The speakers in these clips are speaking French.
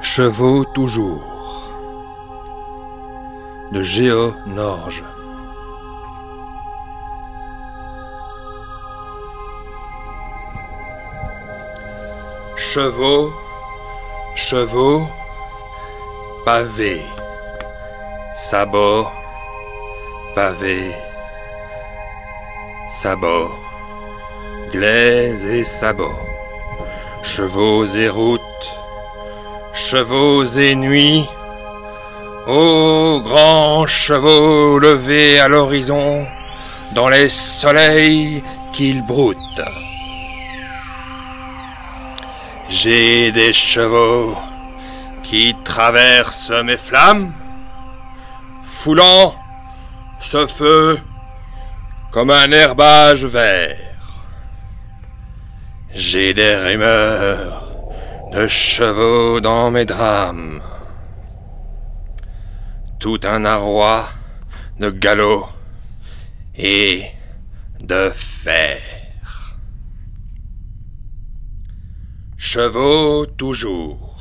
Chevaux toujours de Géo Norge. Chevaux, chevaux, pavés, sabots, pavés, sabots, glaises et sabots, chevaux et routes, chevaux et nuits, ô grands chevaux levés à l'horizon dans les soleils qu'ils broutent. J'ai des chevaux qui traversent mes flammes, foulant ce feu comme un herbage vert. J'ai des rumeurs de chevaux dans mes drames, tout un arroi de galop et de fer. Chevaux toujours.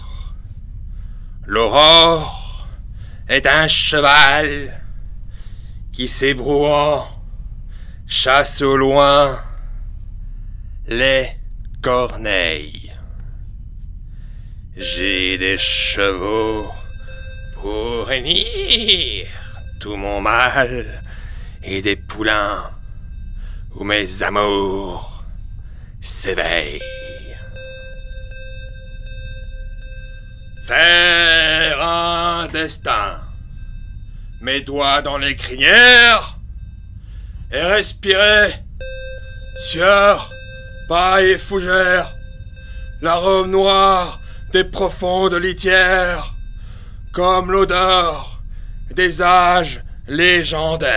L'aurore est un cheval qui, s'ébrouant, chasse au loin les corneilles. J'ai des chevaux pour réunir tout mon mal et des poulains où mes amours s'éveillent. Faire un destin, mes doigts dans les crinières, et respirer, sueur, paille et fougère, l'arôme noir des profondes litières, comme l'odeur des âges légendaires.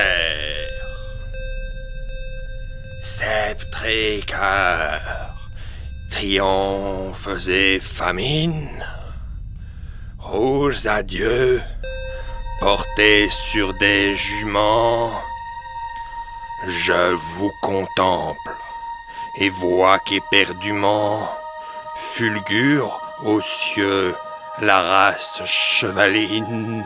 Sceptres et cœurs, triomphes et famines, rouges adieux, portés sur des juments, je vous contemple et vois qu'éperdument fulgure aux cieux la race chevaline.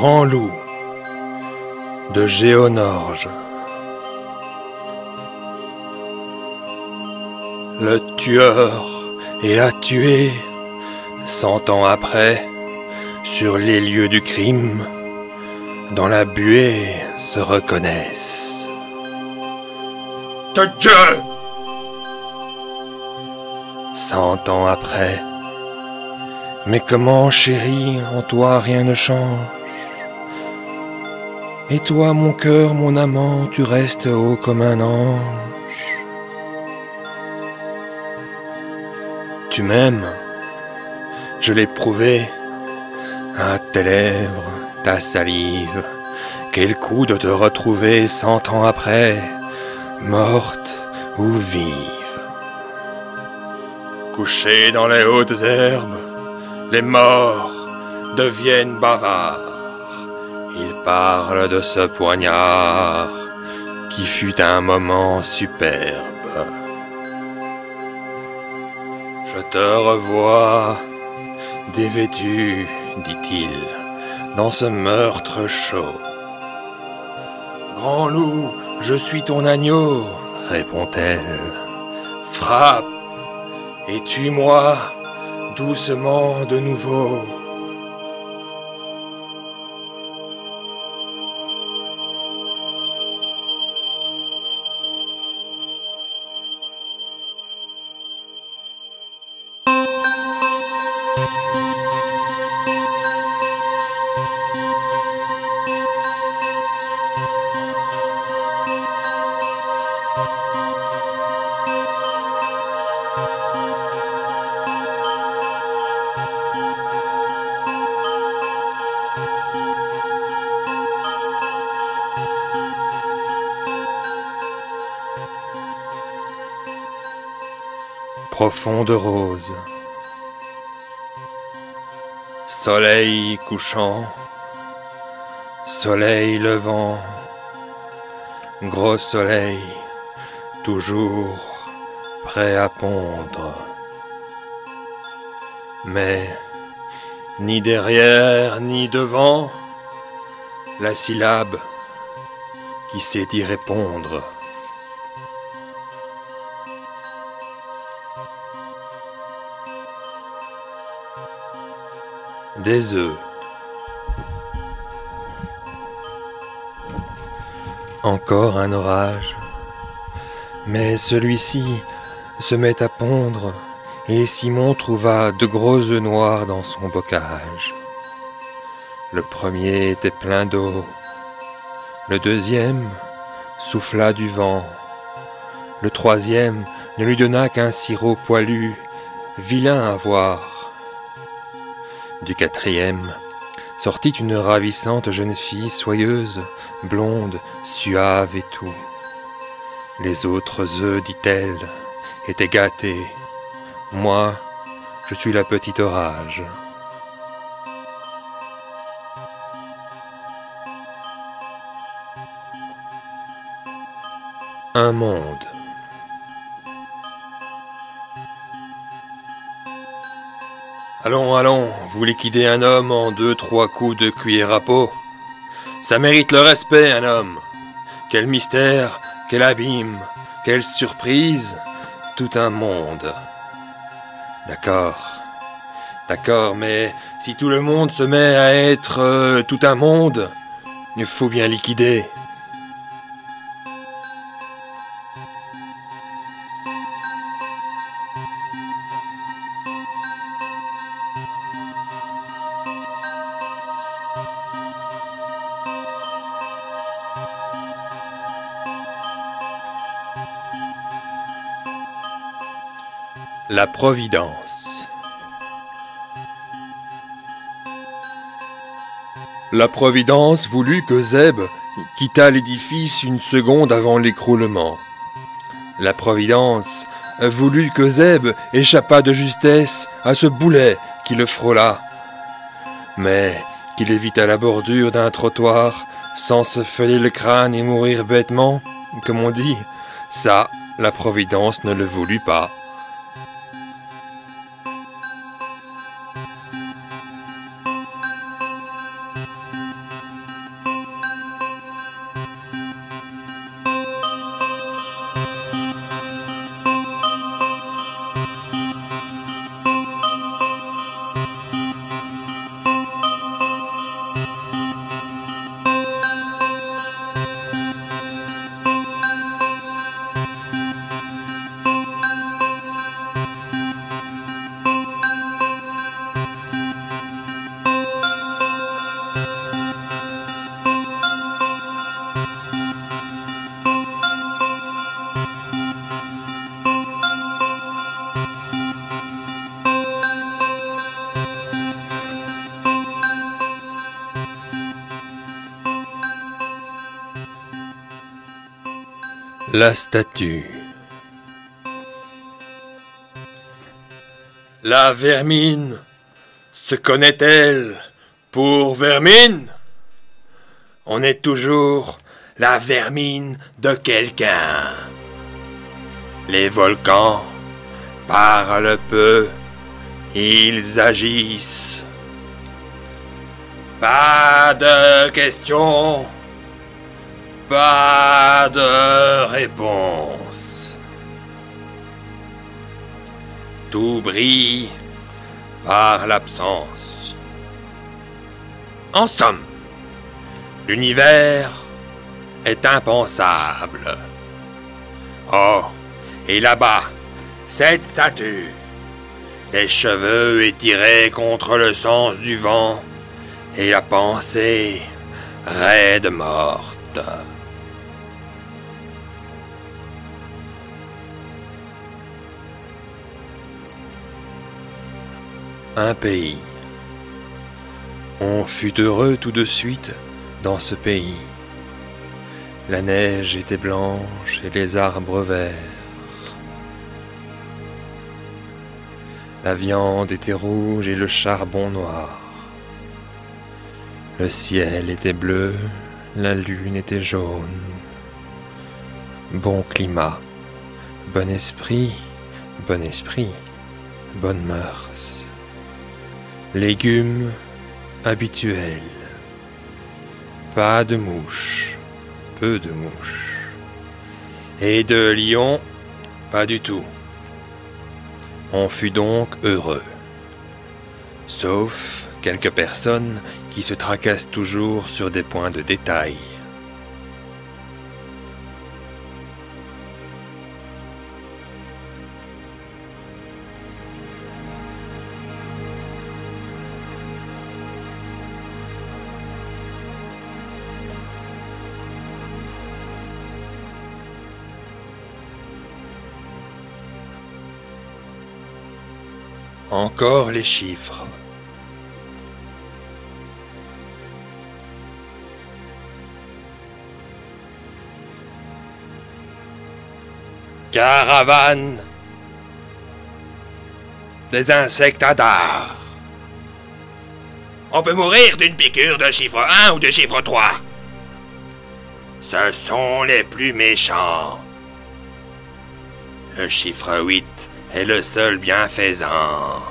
grand loup de Géonorge. Le tueur et la tuée, 100 ans après, sur les lieux du crime, dans la buée se reconnaissent. De Dieu! 100 ans après, mais comment, chérie, en toi rien ne change? Et toi, mon cœur, mon amant, tu restes haut comme un ange. Tu m'aimes, je l'ai prouvé, à tes lèvres, ta salive. Quel coup de te retrouver 100 ans après, morte ou vive. Couchés dans les hautes herbes, les morts deviennent bavards. Ils parlent de ce poignard qui fut un moment superbe. Je te revois dévêtu, dit-il, dans ce meurtre chaud. Grand loup, je suis ton agneau, répond-elle. Frappe et tue-moi doucement de nouveau. Profonde rose, soleil couchant, soleil levant, gros soleil, toujours prêt à pondre. Mais ni derrière ni devant, la syllabe qui sait y répondre. Des œufs. Encore un orage, mais celui-ci se met à pondre, et Simon trouva de gros œufs noirs dans son bocage. Le premier était plein d'eau, le deuxième souffla du vent, le troisième ne lui donna qu'un sirop poilu, vilain à voir. Du quatrième sortit une ravissante jeune fille soyeuse, blonde, suave et tout. Les autres œufs, dit-elle, étaient gâtés. Moi, je suis la petite orage. Un monde. Allons, allons, vous liquidez un homme en 2-3 coups de cuillère à peau. Ça mérite le respect, un homme. Quel mystère, quel abîme, quelle surprise, tout un monde. D'accord, d'accord, mais si tout le monde se met à être tout un monde, il faut bien liquider. La Providence. La Providence voulut que Zeb quittât l'édifice une seconde avant l'écroulement. La Providence voulut que Zeb échappât de justesse à ce boulet qui le frôla, mais qu'il évita la bordure d'un trottoir sans se fêler le crâne et mourir bêtement, comme on dit, ça, la Providence ne le voulut pas. La statue. La vermine se connaît-elle pour vermine? On est toujours la vermine de quelqu'un. Les volcans parlent peu, ils agissent. Pas de questions, pas de réponse. Tout brille par l'absence. En somme, l'univers est impensable. Oh, et là-bas, cette statue, les cheveux étirés contre le sens du vent, et la pensée raide morte. Un pays. On fut heureux tout de suite dans ce pays. La neige était blanche et les arbres verts. La viande était rouge et le charbon noir. Le ciel était bleu, la lune était jaune. Bon climat, bon esprit, bonne mœurs. Légumes habituels. Pas de mouches, peu de mouches. Et de lions, pas du tout. On fut donc heureux. Sauf quelques personnes qui se tracassent toujours sur des points de détail. Encore les chiffres. Caravane des insectadars. On peut mourir d'une piqûre de chiffre 1 ou de chiffre 3. Ce sont les plus méchants. Le chiffre 8 est le seul bienfaisant.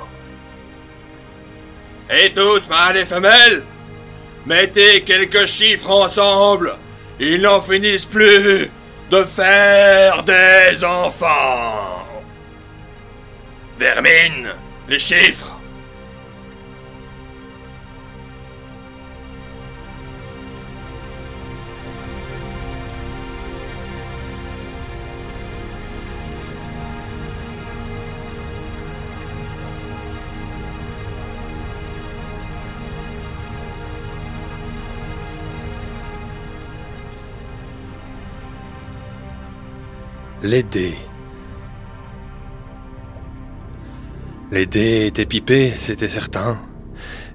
Et tous, mâles et femelles, mettez quelques chiffres ensemble. Ils n'en finissent plus de faire des enfants. Vermine, les chiffres. Les dés. Les dés étaient pipés, c'était certain.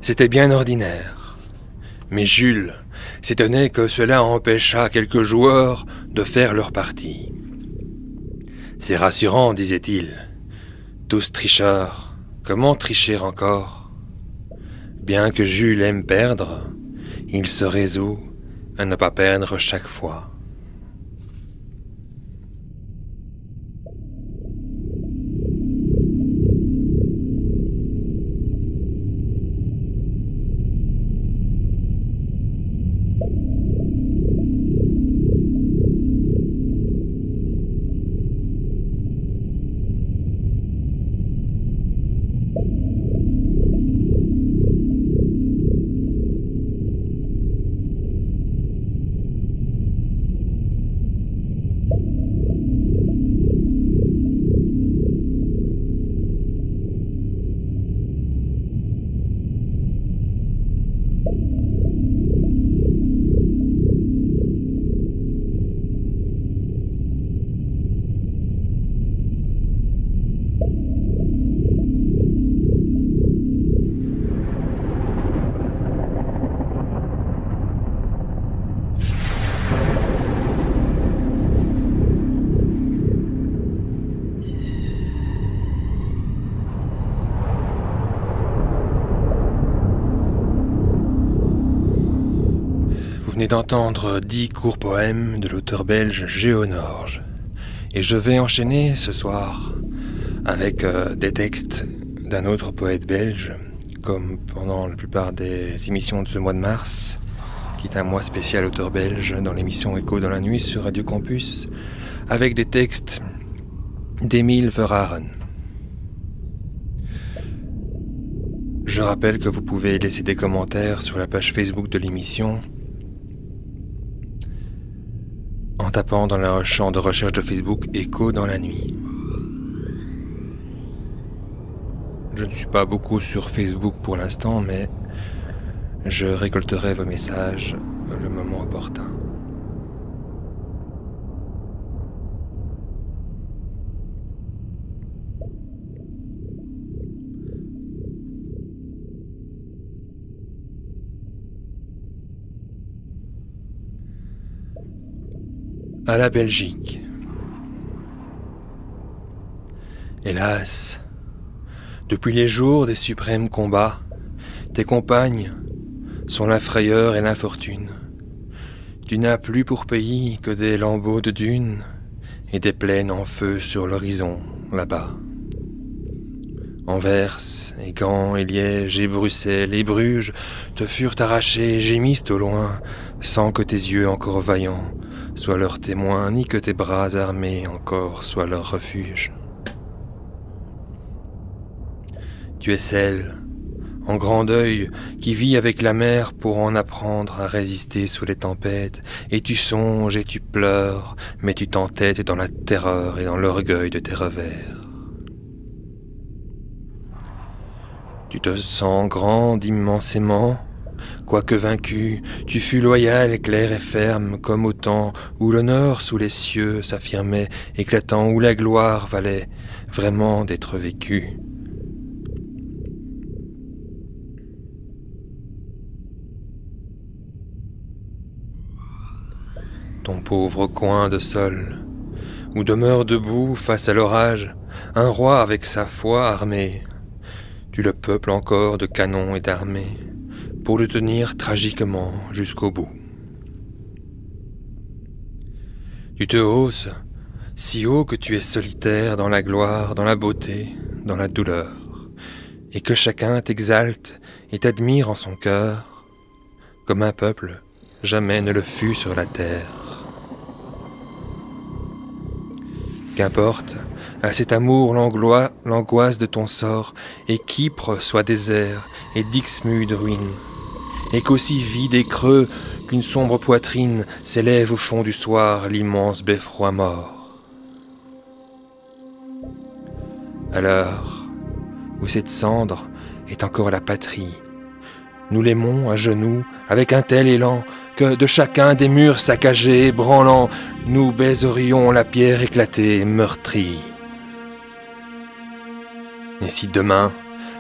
C'était bien ordinaire. Mais Jules s'étonnait que cela empêchât quelques joueurs de faire leur partie. C'est rassurant, disait-il. Tous tricheurs, comment tricher encore? Bien que Jules aime perdre, il se résout à ne pas perdre chaque fois. venez d'entendre 10 courts poèmes de l'auteur belge Géonorge. Et je vais enchaîner ce soir avec des textes d'un autre poète belge, comme pendant la plupart des émissions de ce mois de mars, qui est un mois spécial auteur belge dans l'émission Écho dans la nuit sur Radio Campus, avec des textes d'Émile Verhaeren. Je rappelle que vous pouvez laisser des commentaires sur la page Facebook de l'émission en tapant dans le champ de recherche de Facebook Écho dans la nuit. Je ne suis pas beaucoup sur Facebook pour l'instant, mais je récolterai vos messages le moment opportun. À la Belgique. Hélas, depuis les jours des suprêmes combats, tes compagnes sont la frayeur et l'infortune. Tu n'as plus pour pays que des lambeaux de dunes et des plaines en feu sur l'horizon, là-bas. Anvers, et Gand, et Liège, et Bruxelles, et Bruges te furent arrachés et gémissent au loin, sans que tes yeux encore vaillants soient leurs témoins, ni que tes bras armés encore soient leur refuge. Tu es celle, en grand deuil, qui vit avec la mer pour en apprendre à résister sous les tempêtes, et tu songes et tu pleures, mais tu t'entêtes dans la terreur et dans l'orgueil de tes revers. Tu te sens grande immensément, quoique vaincu, tu fus loyal, clair et ferme, comme au temps où l'honneur sous les cieux s'affirmait, éclatant, où la gloire valait vraiment d'être vécue. Ton pauvre coin de sol, où demeure debout face à l'orage, un roi avec sa foi armée, tu le peuples encore de canons et d'armées, pour le tenir tragiquement jusqu'au bout. Tu te hausses, si haut que tu es solitaire dans la gloire, dans la beauté, dans la douleur, et que chacun t'exalte et t'admire en son cœur, comme un peuple jamais ne le fut sur la terre. Qu'importe, à cet amour l'angoisse de ton sort, et qu'Ypres soit désert, et Dixmude ruine, et qu'aussi vide et creux qu'une sombre poitrine s'élève au fond du soir l'immense beffroi mort. À l'heure où cette cendre est encore la patrie, nous l'aimons à genoux avec un tel élan que de chacun des murs saccagés, ébranlants, nous baiserions la pierre éclatée et meurtrie. Et si demain,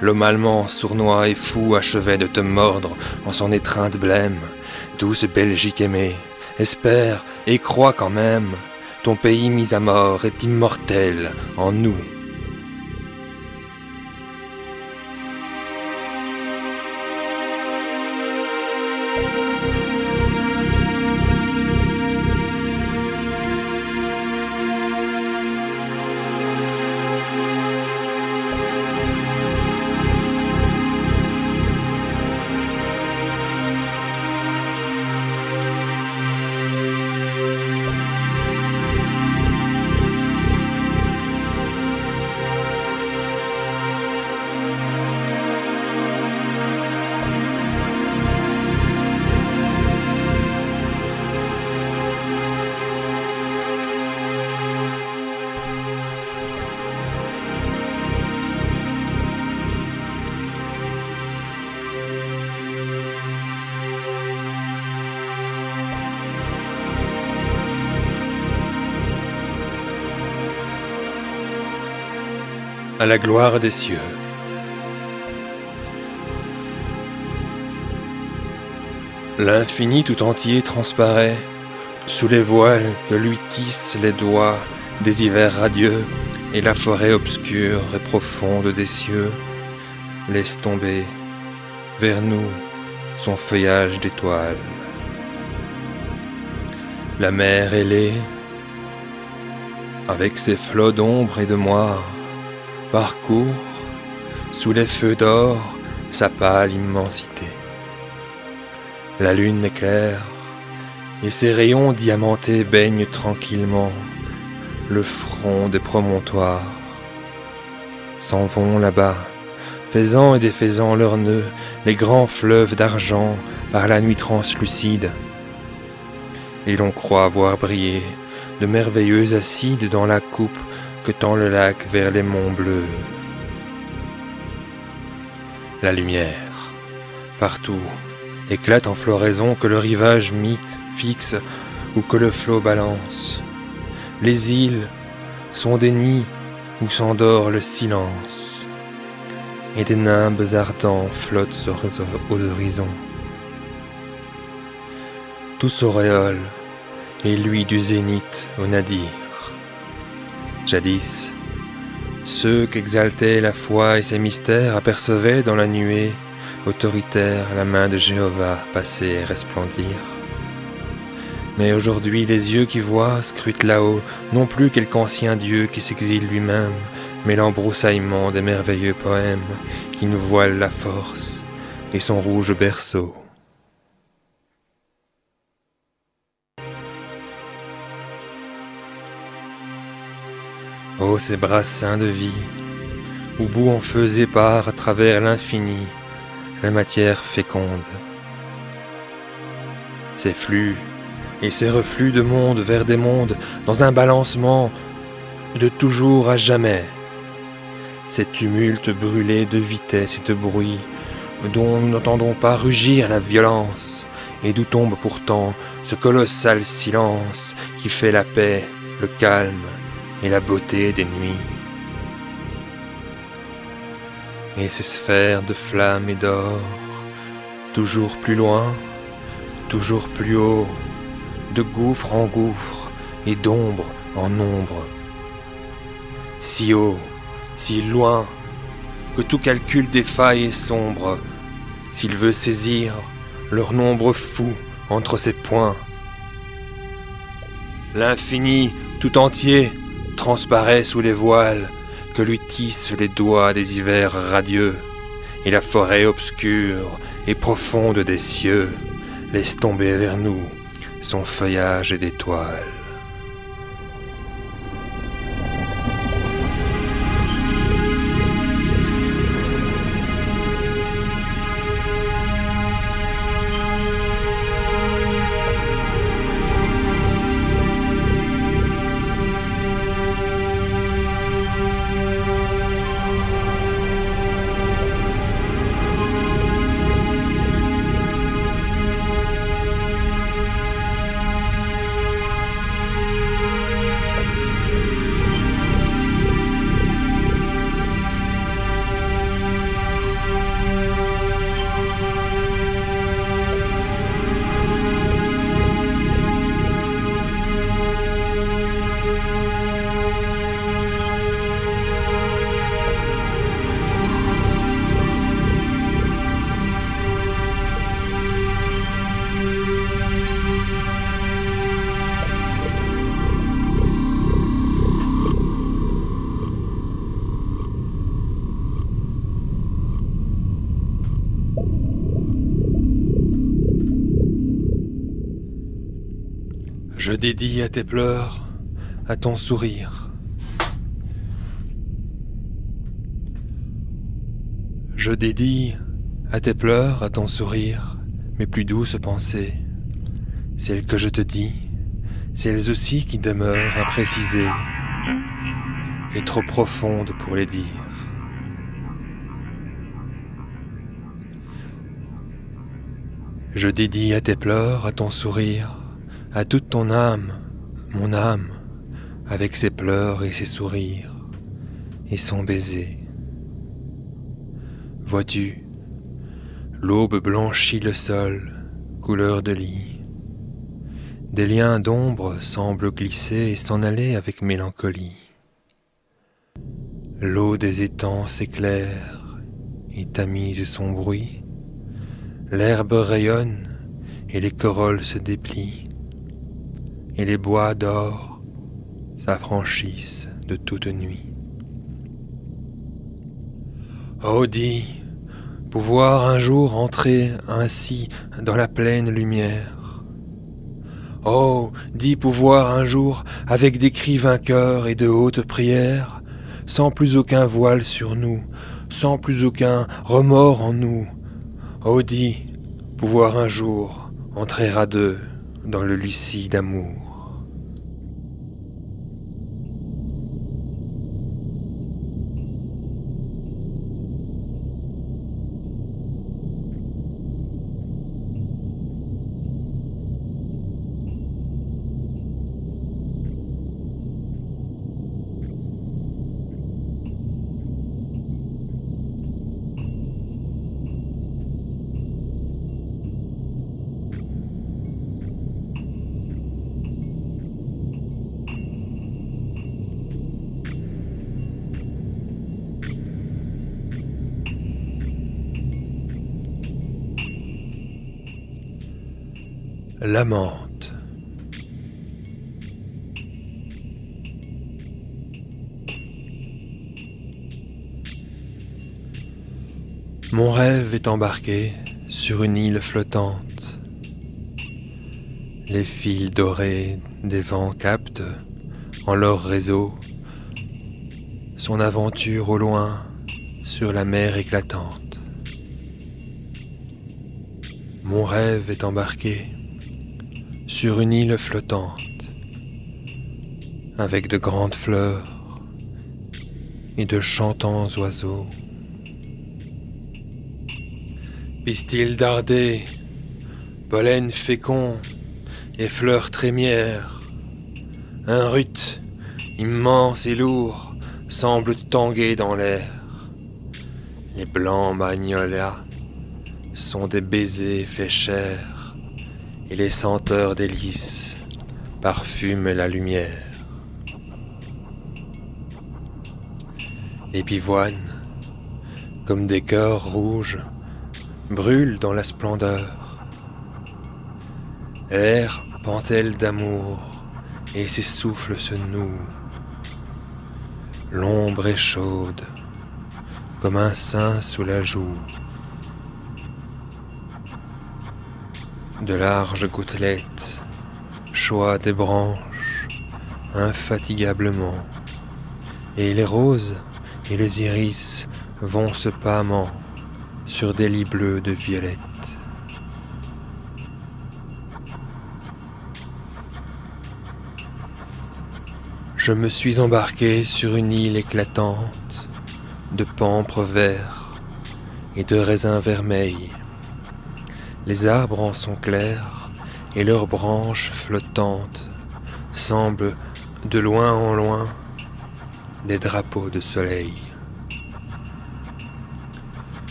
l'homme allemand sournois et fou achevait de te mordre en son étreinte blême, douce Belgique aimée, espère et crois quand même, ton pays mis à mort est immortel en nous. À la gloire des cieux. L'infini tout entier transparaît sous les voiles que lui tissent les doigts des hivers radieux, et la forêt obscure et profonde des cieux laisse tomber vers nous son feuillage d'étoiles. La mer ailée, avec ses flots d'ombre et de moire, parcourt, sous les feux d'or, sa pâle immensité. La lune éclaire, et ses rayons diamantés baignent tranquillement le front des promontoires. S'en vont là-bas, faisant et défaisant leurs nœuds, les grands fleuves d'argent par la nuit translucide. Et l'on croit voir briller de merveilleux acides dans la coupe que tend le lac vers les monts bleus. La lumière, partout, éclate en floraison que le rivage fixe ou que le flot balance. Les îles sont des nids où s'endort le silence, et des nimbes ardents flottent aux horizons. Tout s'auréole, et lui du zénith au nadir. Jadis, ceux qu'exaltait la foi et ses mystères apercevaient dans la nuée autoritaire la main de Jéhovah passer et resplendir. Mais aujourd'hui, les yeux qui voient scrutent là-haut, non plus quelque ancien Dieu qui s'exile lui-même, mais l'embroussaillement des merveilleux poèmes qui nous voilent la force et son rouge berceau. Ô ces bras saints de vie, où bout on faisait part à travers l'infini, la matière féconde. Ces flux et ces reflux de monde vers des mondes, dans un balancement de toujours à jamais. Ces tumultes brûlés de vitesse et de bruit, dont nous n'entendons pas rugir la violence, et d'où tombe pourtant ce colossal silence qui fait la paix, le calme et la beauté des nuits. Et ces sphères de flammes et d'or, toujours plus loin, toujours plus haut, de gouffre en gouffre et d'ombre en ombre. Si haut, si loin, que tout calcul défaille et sombre, s'il veut saisir leur nombre fou entre ses poings. L'infini tout entier transparaît sous les voiles que lui tissent les doigts des hivers radieux, et la forêt obscure et profonde des cieux laisse tomber vers nous son feuillage d'étoiles. Je dédie à tes pleurs, à ton sourire. Je dédie à tes pleurs, à ton sourire, mes plus douces pensées, celles que je te dis, celles aussi qui demeurent imprécisées et trop profondes pour les dire. Je dédie à tes pleurs, à ton sourire, à toute ton âme, mon âme, avec ses pleurs et ses sourires, et son baiser. Vois-tu, l'aube blanchit le sol, couleur de lit. Des liens d'ombre semblent glisser et s'en aller avec mélancolie. L'eau des étangs s'éclaire et tamise son bruit. L'herbe rayonne et les corolles se déplient. et les bois d'or s'affranchissent de toute nuit. Oh, dis, pouvoir un jour entrer ainsi dans la pleine lumière. Oh, dis pouvoir un jour, avec des cris vainqueurs et de hautes prières, sans plus aucun voile sur nous, sans plus aucun remords en nous. Oh, dis, pouvoir un jour entrer à deux dans le lucide amour. L'amante. Mon rêve est embarqué sur une île flottante. Les fils dorés des vents captent en leur réseau son aventure au loin sur la mer éclatante. Mon rêve est embarqué sur une île flottante, avec de grandes fleurs et de chantants oiseaux. Pistils dardés, pollen fécond et fleurs trémières, un rut immense et lourd semble tanguer dans l'air. Les blancs magnolias sont des baisers faits chair, et les senteurs des lys parfument la lumière. Les pivoines, comme des cœurs rouges, brûlent dans la splendeur. L'air pantelle d'amour et ses souffles se nouent. L'ombre est chaude, comme un sein sous la joue. De larges gouttelettes choient des branches infatigablement, et les roses et les iris vont se pâmant sur des lits bleus de violettes. Je me suis embarqué sur une île éclatante de pampres verts et de raisins vermeils. Les arbres en sont clairs et leurs branches flottantes semblent de loin en loin des drapeaux de soleil.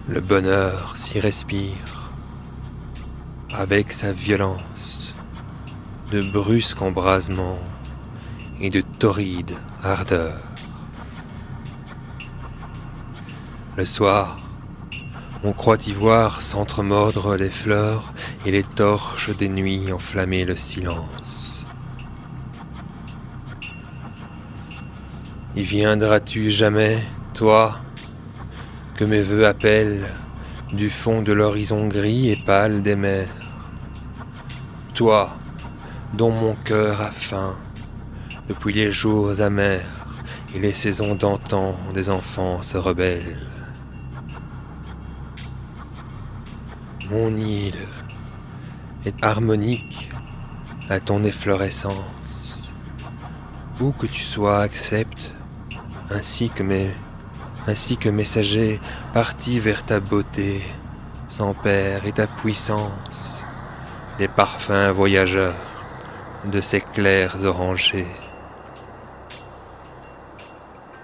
Le bonheur s'y respire avec sa violence de brusques embrasements et de torrides ardeurs. Le soir, on croit y voir s'entremordre les fleurs et les torches des nuits enflammer le silence. Y viendras-tu jamais, toi, que mes vœux appellent du fond de l'horizon gris et pâle des mers? Toi, dont mon cœur a faim depuis les jours amers et les saisons d'antan des enfances rebelles. Mon île est harmonique à ton efflorescence. Où que tu sois, accepte, ainsi que messager parti vers ta beauté, sans père et ta puissance, les parfums voyageurs de ces clairs orangers.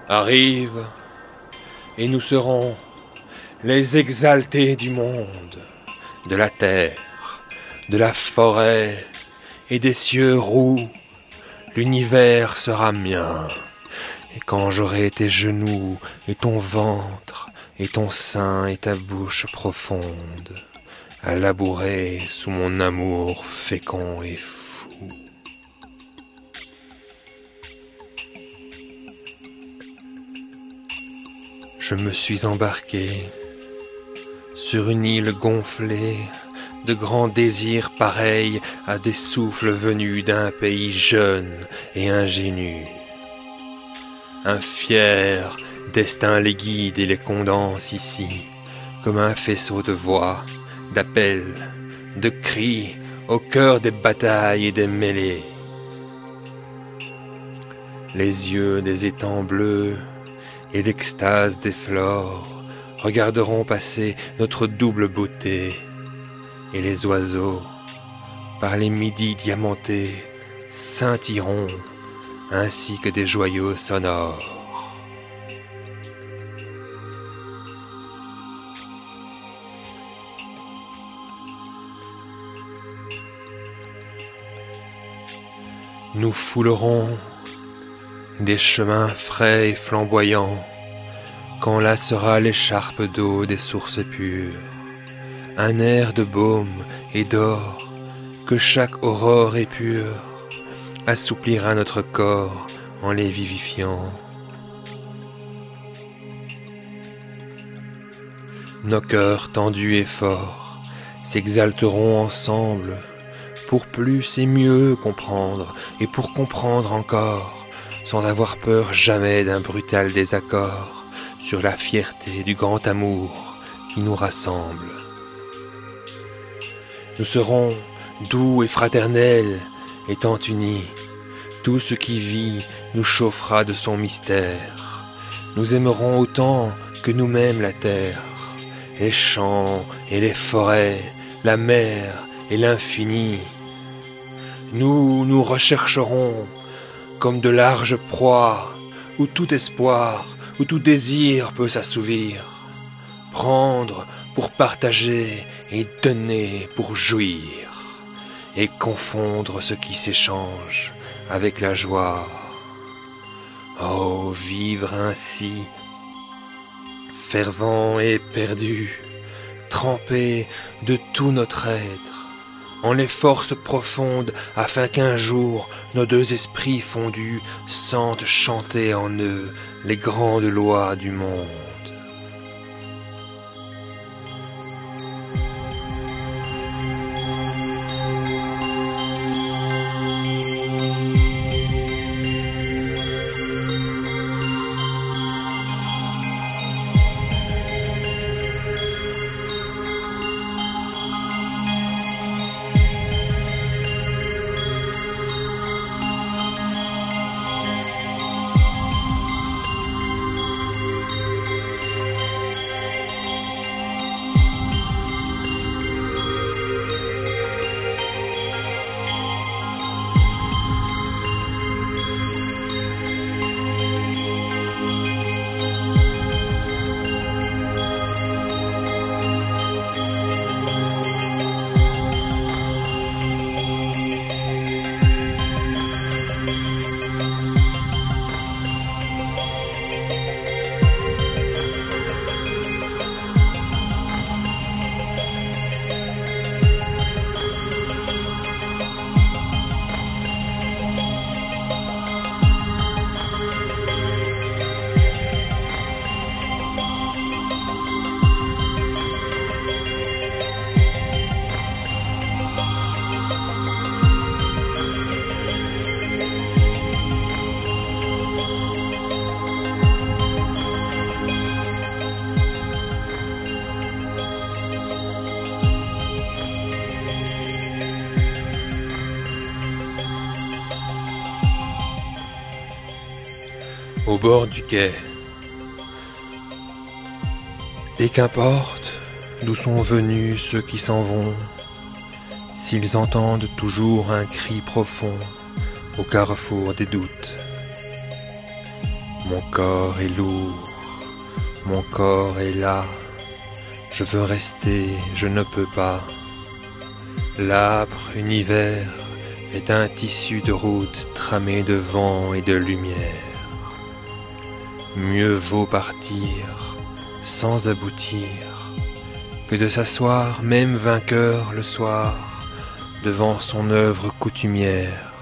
Arrive, et nous serons les exaltés du monde, de la terre, de la forêt et des cieux roux. L'univers sera mien, et quand j'aurai tes genoux et ton ventre et ton sein et ta bouche profonde à labourer sous mon amour fécond et fou. je me suis embarqué sur une île gonflée de grands désirs pareils à des souffles venus d'un pays jeune et ingénu. Un fier destin les guide et les condense ici, comme un faisceau de voix, d'appels, de cris au cœur des batailles et des mêlées. Les yeux des étangs bleus et l'extase des flores regarderont passer notre double beauté, et les oiseaux, par les midis diamantés, scintilleront ainsi que des joyaux sonores. Nous foulerons des chemins frais et flamboyants, quand là sera l'écharpe d'eau des sources pures, un air de baume et d'or que chaque aurore épure assouplira notre corps en les vivifiant. Nos cœurs tendus et forts s'exalteront ensemble pour plus et mieux comprendre et pour comprendre encore, sans avoir peur jamais d'un brutal désaccord sur la fierté du grand amour qui nous rassemble. Nous serons doux et fraternels, étant unis. Tout ce qui vit nous chauffera de son mystère. Nous aimerons autant que nous-mêmes la terre, les champs et les forêts, la mer et l'infini. Nous nous rechercherons comme de larges proies où tout espoir, où tout désir peut s'assouvir. Prendre pour partager et donner pour jouir, et confondre ce qui s'échange avec la joie. Oh, vivre ainsi, fervent et perdu, trempé de tout notre être, en les forces profondes, afin qu'un jour nos deux esprits fondus sentent chanter en eux les grandes lois du monde. Au bord du quai. Et qu'importe d'où sont venus ceux qui s'en vont, s'ils entendent toujours un cri profond au carrefour des doutes. Mon corps est lourd, mon corps est là, je veux rester, je ne peux pas. L'âpre univers est un tissu de route tramé de vent et de lumière. Mieux vaut partir sans aboutir que de s'asseoir même vainqueur le soir devant son œuvre coutumière,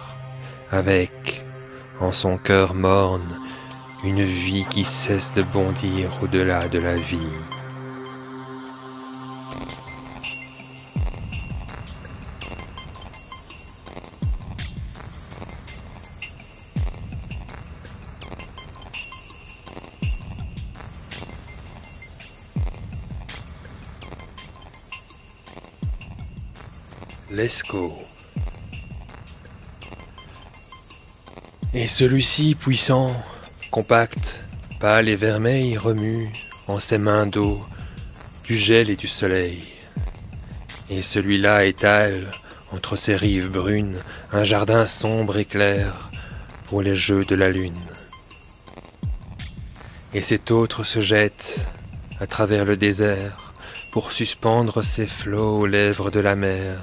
avec en son cœur morne une vie qui cesse de bondir au-delà de la vie. Lescaut. Et celui-ci puissant, compact, pâle et vermeil, remue en ses mains d'eau du gel et du soleil. Et celui-là étale entre ses rives brunes un jardin sombre et clair pour les jeux de la lune. Et cet autre se jette à travers le désert pour suspendre ses flots aux lèvres de la mer.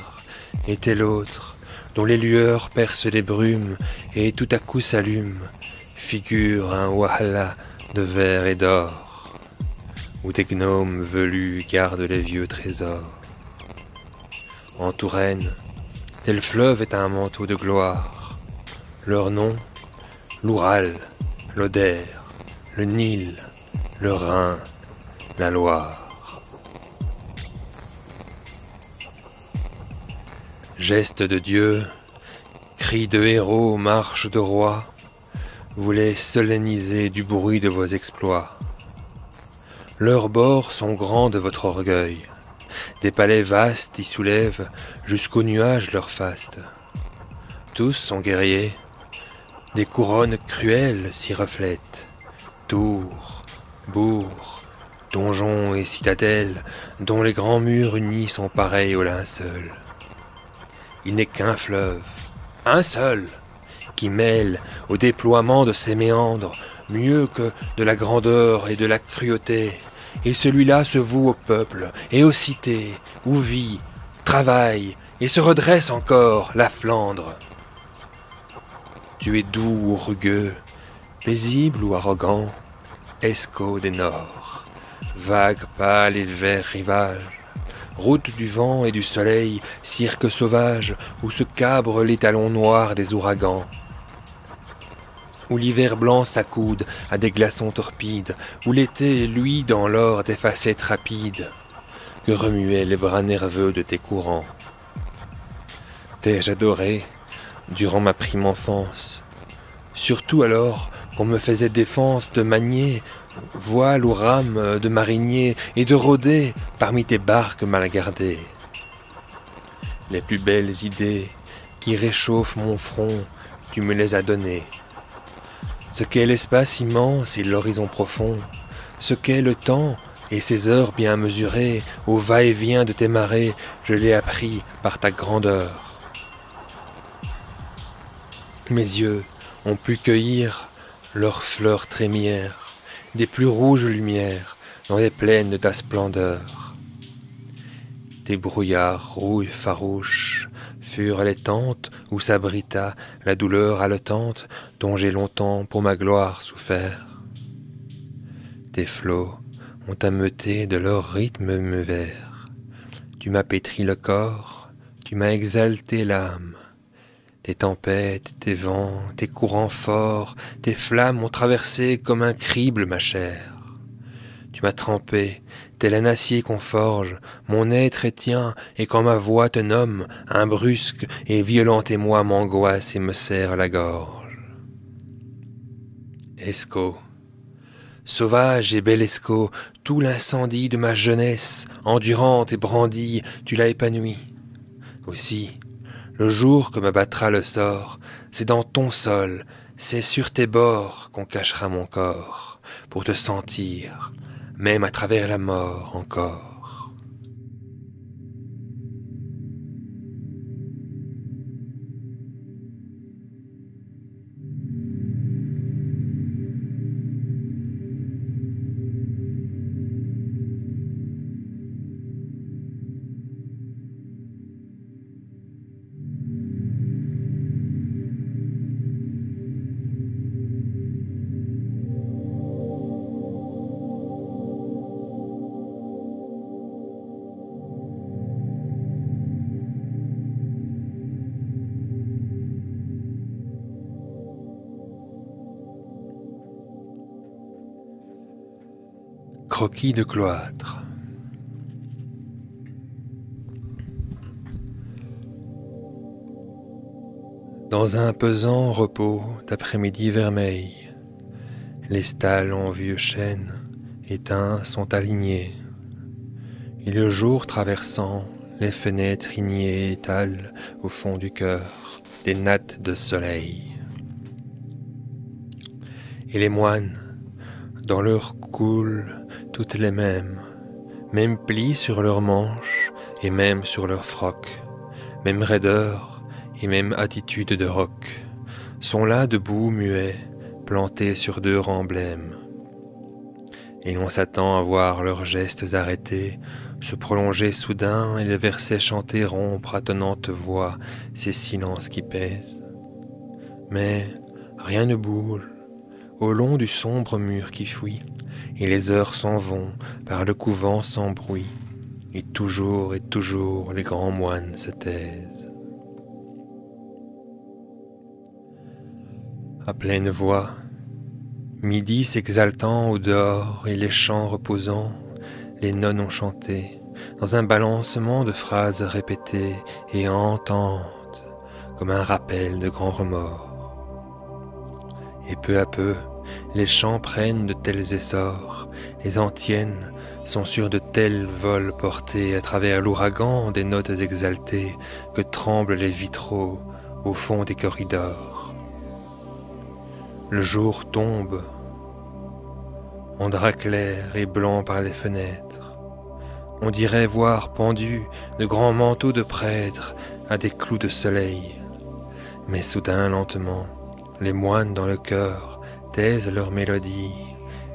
Et tel autre, dont les lueurs percent les brumes et tout à coup s'allument, figure un Walhalla de verre et d'or, où des gnomes velus gardent les vieux trésors. En Touraine, tel fleuve est un manteau de gloire. Leur nom, l'Oural, l'Oder, le Nil, le Rhin, la Loire. Gestes de Dieu, cris de héros, marches de rois, voulaient solenniser du bruit de vos exploits. Leurs bords sont grands de votre orgueil, des palais vastes y soulèvent jusqu'aux nuages leur faste. Tous sont guerriers, des couronnes cruelles s'y reflètent, tours, bourgs, donjons et citadelles, dont les grands murs unis sont pareils au linceul. Il n'est qu'un fleuve, un seul, qui mêle au déploiement de ses méandres mieux que de la grandeur et de la cruauté, et celui-là se voue au peuple et aux cités, où vit, travaille et se redresse encore la Flandre. Tu es doux ou rugueux, paisible ou arrogant, Escaut des Nords, vague pâle et vert rivage, route du vent et du soleil, cirque sauvage où se cabrent les talons noirs des ouragans, où l'hiver blanc s'accoude à des glaçons torpides, où l'été luit dans l'or des facettes rapides que remuaient les bras nerveux de tes courants. T'ai-je adoré durant ma prime enfance, surtout alors qu'on me faisait défense de manier voile ou rame de marinier et de rôder parmi tes barques mal gardées. Les plus belles idées qui réchauffent mon front, tu me les as données. Ce qu'est l'espace immense et l'horizon profond, ce qu'est le temps et ses heures bien mesurées, au va-et-vient de tes marées, je l'ai appris par ta grandeur. Mes yeux ont pu cueillir leurs fleurs trémières, des plus rouges lumières dans les plaines de ta splendeur. Tes brouillards rouilles farouches furent les tentes où s'abrita la douleur haletante dont j'ai longtemps pour ma gloire souffert. Tes flots ont ameuté de leur rythme meuvert. Tu m'as pétri le corps, tu m'as exalté l'âme. Tes tempêtes, tes vents, tes courants forts, tes flammes ont traversé comme un crible ma chair. Tu m'as trempé, tel un acier qu'on forge, mon être est tien, et quand ma voix te nomme, un brusque et violent émoi m'angoisse et me serre la gorge. Escaut, sauvage et bel Escaut, tout l'incendie de ma jeunesse, endurante et brandie, tu l'as épanoui. Aussi, le jour que m'abattra le sort, c'est dans ton sol, c'est sur tes bords qu'on cachera mon corps, pour te sentir, même à travers la mort encore. Croquis de cloître. Dans un pesant repos d'après-midi vermeil, les stalles en vieux chêne éteints sont alignés, et le jour traversant les fenêtres ignées étale au fond du cœur des nattes de soleil. Et les moines, dans leur coule toutes les mêmes plis sur leurs manches et même sur leurs frocs, même raideur et même attitude de roc, sont là debout muets, plantés sur deux remblèmes. Et l'on s'attend à voir leurs gestes arrêtés, se prolonger soudain et les versets chantés rompre à tonnante voix ces silences qui pèsent. Mais rien ne bouge, au long du sombre mur qui fuit, et les heures s'en vont par le couvent sans bruit, et toujours les grands moines se taisent. À pleine voix, midi s'exaltant au dehors et les chants reposants, les nonnes ont chanté, dans un balancement de phrases répétées et ententes, comme un rappel de grands remords. Et peu à peu, les chants prennent de tels essors, les antiennes sont sur de tels vols portés à travers l'ouragan des notes exaltées que tremblent les vitraux au fond des corridors. Le jour tombe, en drap clair et blanc par les fenêtres. On dirait voir pendus de grands manteaux de prêtres à des clous de soleil. Mais soudain, lentement, les moines dans le cœur taisent leur mélodie,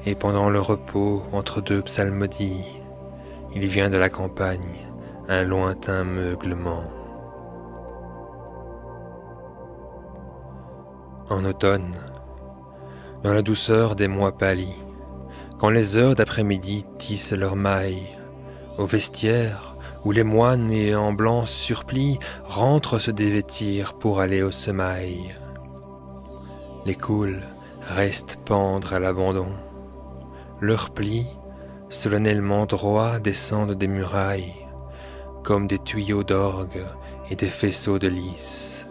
et pendant le repos entre deux psalmodies, il vient de la campagne un lointain meuglement. En automne, dans la douceur des mois pâlis, quand les heures d'après-midi tissent leurs mailles, au vestiaire où les moines et en blanc surplis rentrent se dévêtir pour aller au semail. Les coules restent pendre à l'abandon. Leurs plis, solennellement droits, descendent des murailles, comme des tuyaux d'orgue et des faisceaux de lys,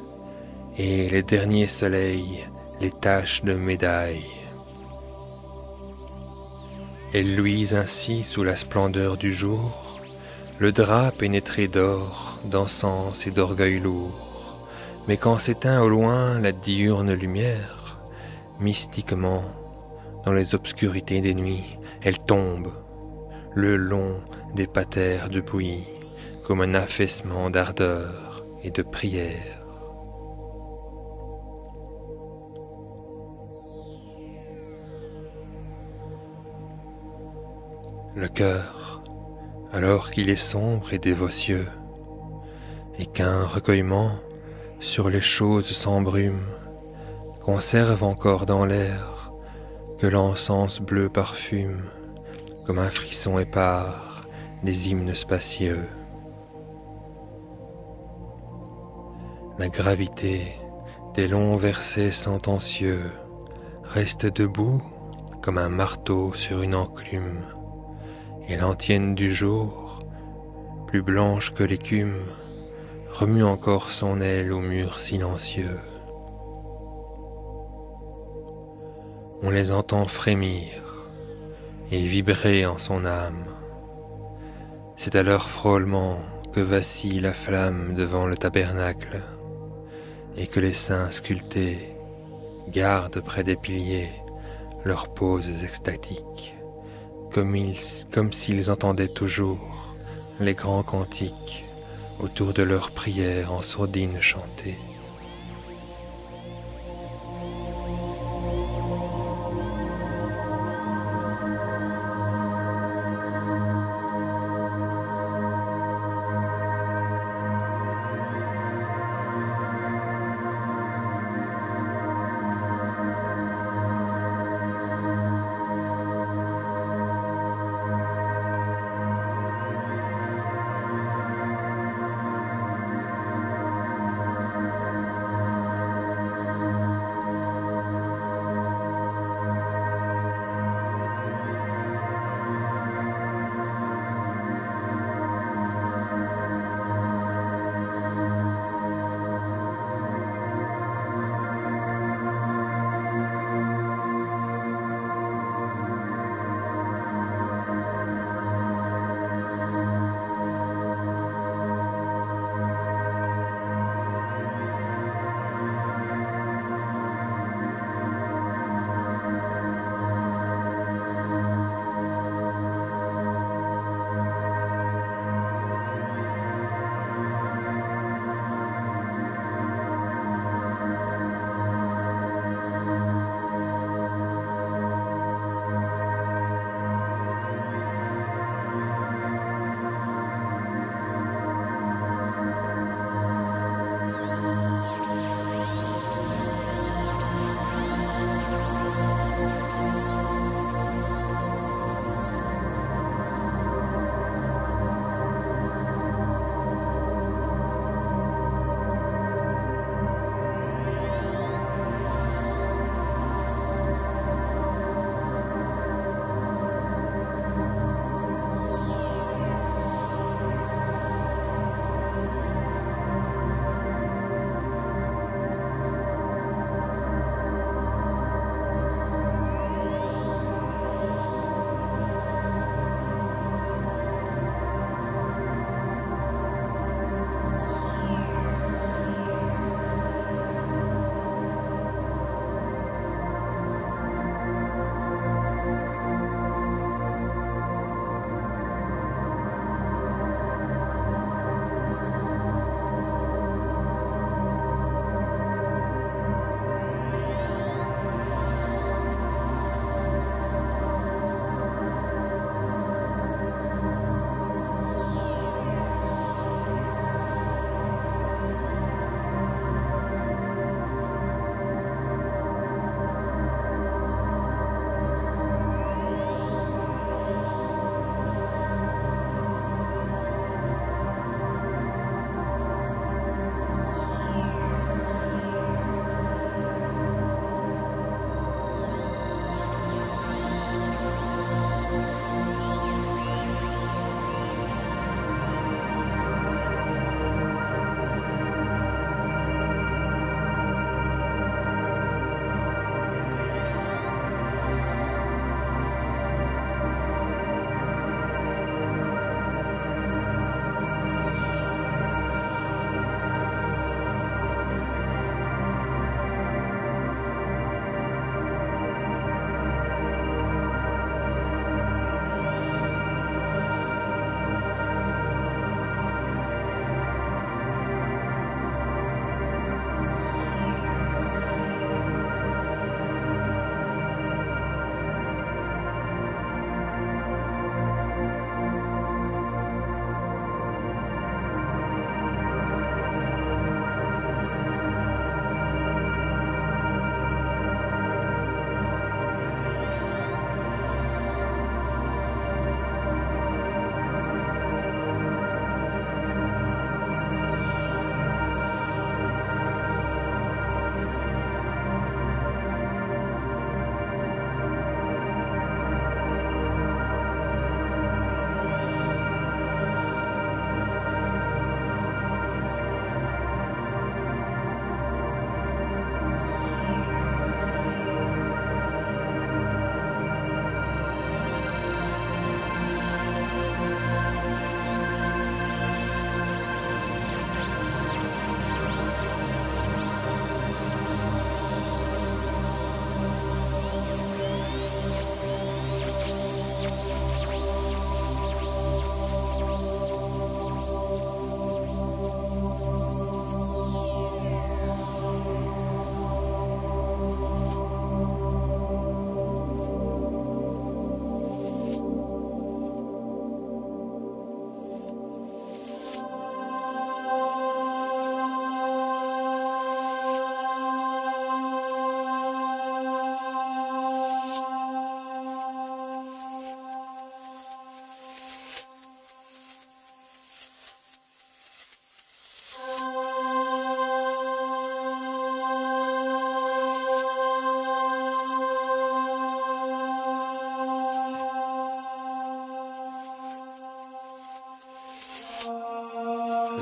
et les derniers soleils les tachent de médailles. Elles luisent ainsi sous la splendeur du jour, le drap pénétré d'or, d'encens et d'orgueil lourd. Mais quand s'éteint au loin la diurne lumière, mystiquement, dans les obscurités des nuits, elle tombe, le long des patères de bouillie, comme un affaissement d'ardeur et de prière. Le cœur, alors qu'il est sombre et dévotieux, et qu'un recueillement sur les choses sans brume conserve encore dans l'air que l'encens bleu parfume, comme un frisson épars des hymnes spacieux. La gravité des longs versets sentencieux reste debout comme un marteau sur une enclume, et l'antienne du jour, plus blanche que l'écume, remue encore son aile au mur silencieux. On les entend frémir et vibrer en son âme. C'est à leur frôlement que vacille la flamme devant le tabernacle, et que les saints sculptés gardent près des piliers leurs poses extatiques, comme s'ils entendaient toujours les grands cantiques autour de leurs prières en sourdine chantées.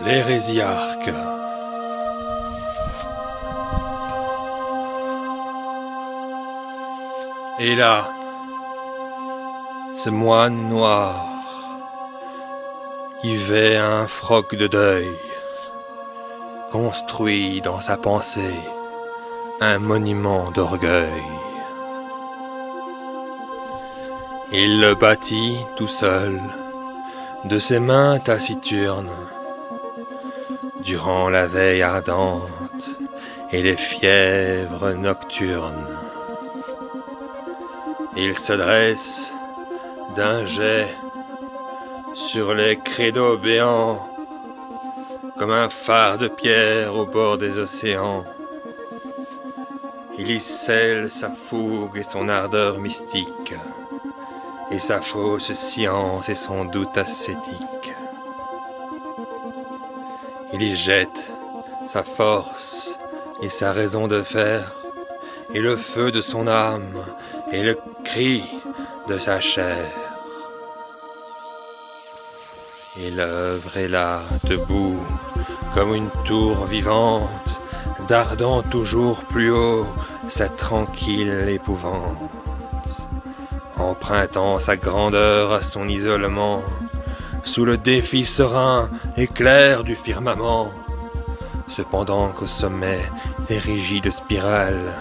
l'hérésiarque. Et là, ce moine noir qui vêt un froc de deuil construit dans sa pensée un monument d'orgueil. Il le bâtit tout seul, de ses mains taciturnes, durant la veille ardente et les fièvres nocturnes. Il se dresse d'un jet sur les credos béants, comme un phare de pierre au bord des océans. Il y scelle sa fougue et son ardeur mystique, et sa fausse science et son doute ascétique. Il y jette sa force et sa raison de faire, et le feu de son âme et le cri de sa chair. Et l'œuvre est là, debout, comme une tour vivante, dardant toujours plus haut sa tranquille épouvante, empruntant sa grandeur à son isolement, sous le défi serein et clair du firmament. Cependant qu'au sommet des rigides spirales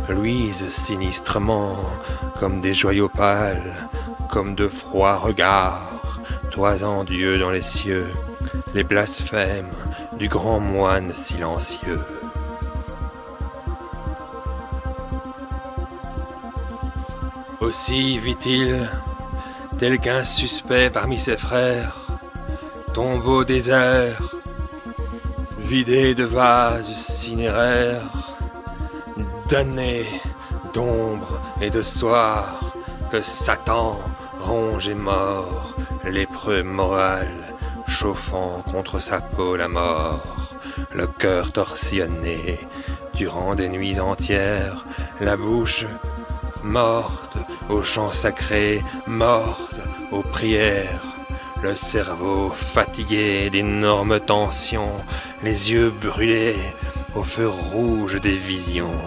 luisent sinistrement, comme des joyaux pâles, comme de froids regards, toisant Dieu dans les cieux, les blasphèmes du grand moine silencieux. Aussi vit-il, tel qu'un suspect parmi ses frères, tombeau désert, vidé de vases cinéraires, damné d'ombre et de soir, que Satan ronge et mord, lépreux moral, chauffant contre sa peau la mort, le cœur torsionné, durant des nuits entières, la bouche morte aux chants sacrés, morte aux prières, le cerveau fatigué d'énormes tensions, les yeux brûlés au feu rouge des visions,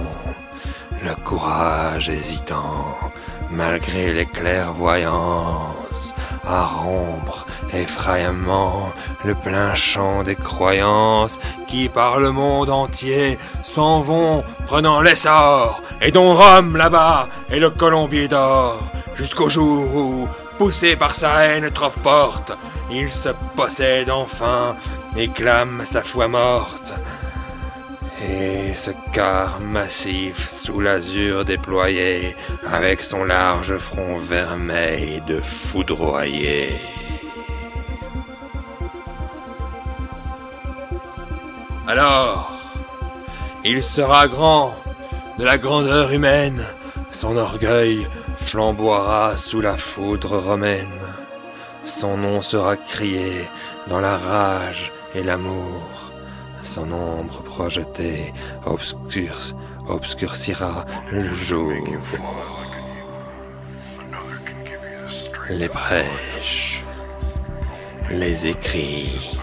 le courage hésitant, malgré les clairvoyances, à rompre effrayamment le plein champ des croyances qui par le monde entier s'en vont prenant l'essor, et dont Rome là-bas est le colombier d'or, jusqu'au jour où, poussé par sa haine trop forte, il se possède enfin et clame sa foi morte. Et ce quart massif sous l'azur déployé, avec son large front vermeil de foudroyer. Alors, il sera grand, de la grandeur humaine, son orgueil flamboiera sous la foudre romaine. Son nom sera crié dans la rage et l'amour. Son ombre projetée obscurcira le jour. Les prêches, les écrits,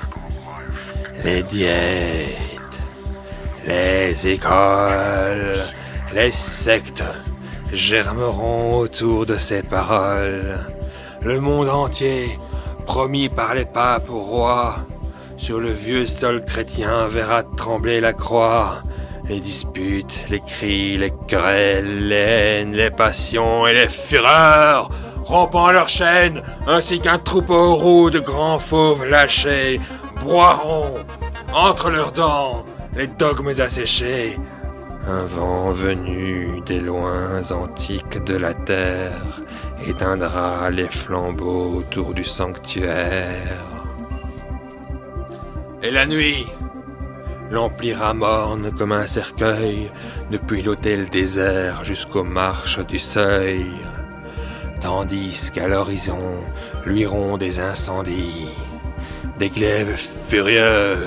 les diètes, les écoles, les sectes germeront autour de ces paroles. Le monde entier, promis par les papes aux rois, sur le vieux sol chrétien verra trembler la croix. Les disputes, les cris, les querelles, les haines, les passions et les fureurs, rompant leurs chaînes, ainsi qu'un troupeau roux de grands fauves lâchés, broieront entre leurs dents les dogmes asséchés. Un vent venu des loins antiques de la terre éteindra les flambeaux autour du sanctuaire. Et la nuit l'emplira morne comme un cercueil, depuis l'autel désert jusqu'aux marches du seuil, tandis qu'à l'horizon luiront des incendies, des glaives furieux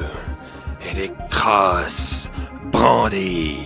et des crosses brandies.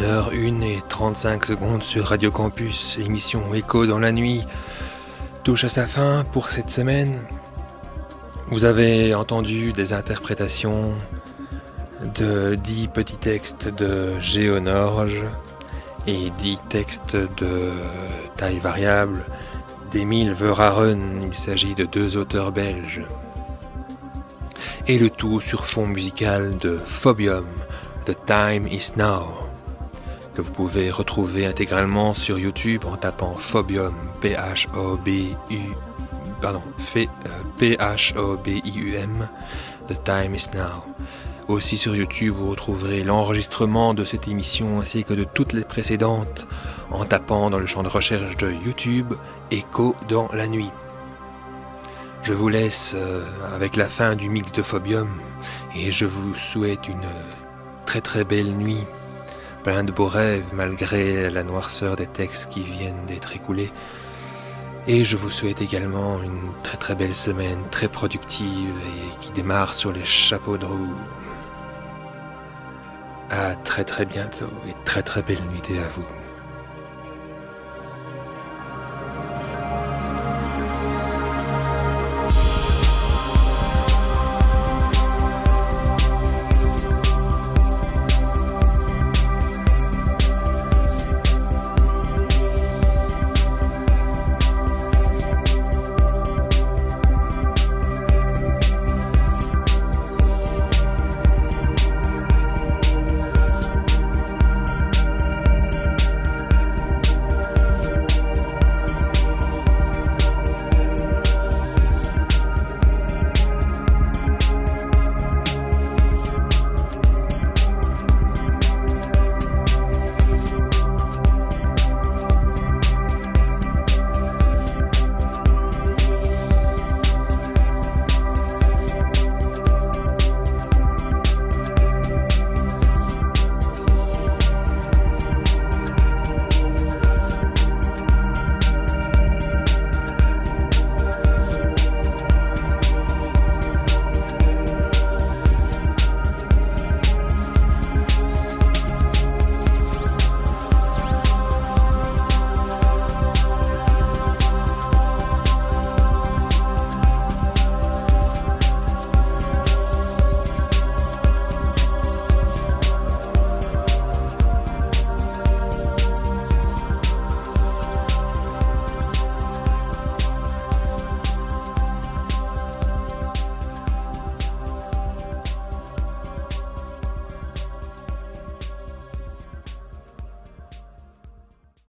1h01 et 35 secondes sur Radio Campus, l'émission Écho dans la nuit touche à sa fin pour cette semaine. Vous avez entendu des interprétations de 10 petits textes de Géonorge et 10 textes de taille variable d'Emile Verhaeren. Il s'agit de 2 auteurs belges. Et le tout sur fond musical de Phobium, The Time Is Now, que vous pouvez retrouver intégralement sur YouTube en tapant Phobium, P-H-O-B-I-U-M, The Time Is Now. Aussi sur YouTube, vous retrouverez l'enregistrement de cette émission ainsi que de toutes les précédentes en tapant dans le champ de recherche de YouTube Écho dans la nuit. Je vous laisse avec la fin du mix de Phobium et je vous souhaite une très très belle nuit, plein de beaux rêves malgré la noirceur des textes qui viennent d'être écoulés. Et je vous souhaite également une très très belle semaine, très productive et qui démarre sur les chapeaux de roue. À très très bientôt et très très belle nuitée à vous.